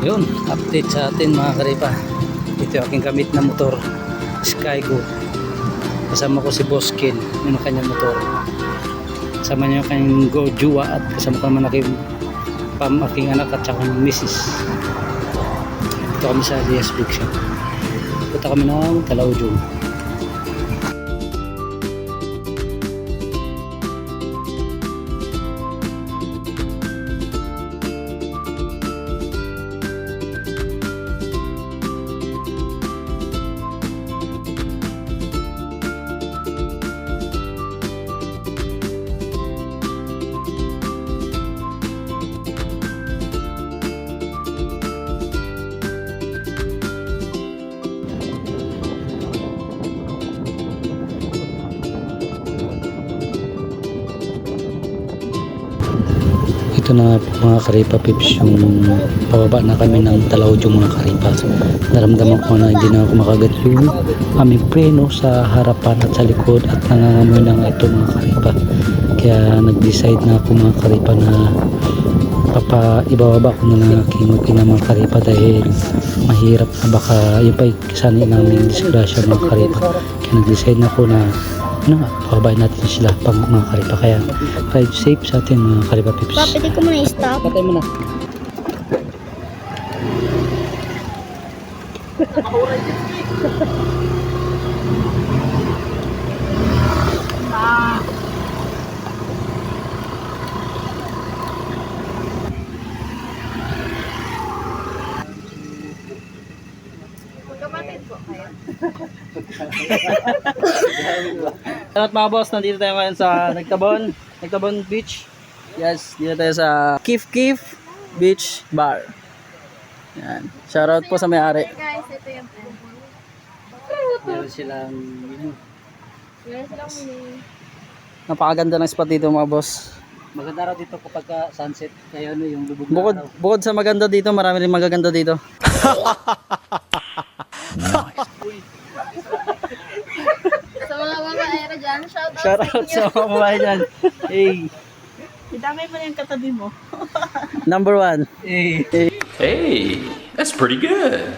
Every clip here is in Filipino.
Yun, update sa atin mga karipa. Ito yung aking gamit na motor, Skygo. Kasama ko si Boss Ken, yun ang kanyang motor. Kasama niya yung kanyang Go Jua at kasama ko naman aking anak at saka ng misis. Ito kami sa DS Big Shop. Punta kami ng Talaujong. Ito na mga karipa pips, yung pababa na kami ng Talaujong mga karipa. Naramdaman ko na hindi na ako makagat yung aming preno sa harapan at sa likod at nangangamoy na nga ito mga karipa. Kaya nag-decide na ako mga karipa na ibababa ko na lang aking makina mga karipa dahil mahirap na baka yung pa kasani namin disgrasya mga karipa. Kaya nag-decide na ako na pababain natin sila pang mga karipa. Kaya ride safe sa atin mga karipa pips. Pwede ko muna i-stop. Patay mo na. Magkapatid po kayo. At mga boss, nandito tayo ngayon sa Nagtabon Beach. Yes, dito tayo sa Kif Kif Beach Bar. Yan. Shoutout po sa may-ari. Guys, ito yung Meron silang Meron silang mini. napakaganda ng spot dito mga boss. Maganda raw dito kapag sunset, kaya ano yung lubog na araw. Bukod sa maganda dito, marami rin magaganda dito. Sa mga babae dyan, shoutout Shoutout sa mga babae dyan. Hey, Idamay mo na yung katabi mo. number 1. Hey, that's pretty good.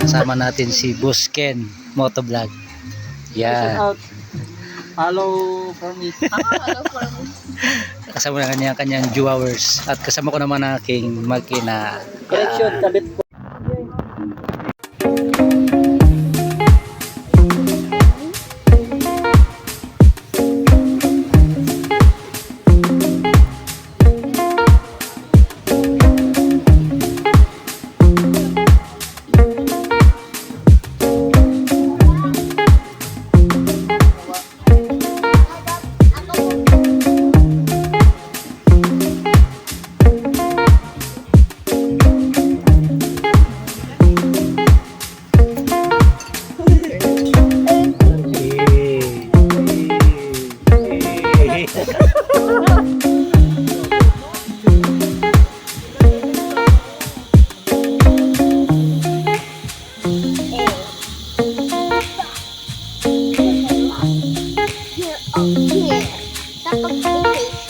Kasama natin si Boss Ken Motovlog. Yan. Follow for me. Hello for me. Kasama na kanyang viewers. At kasama ko naman ang aking makina. Correction, kabit ko. Here, oh, here. Tapos, okay.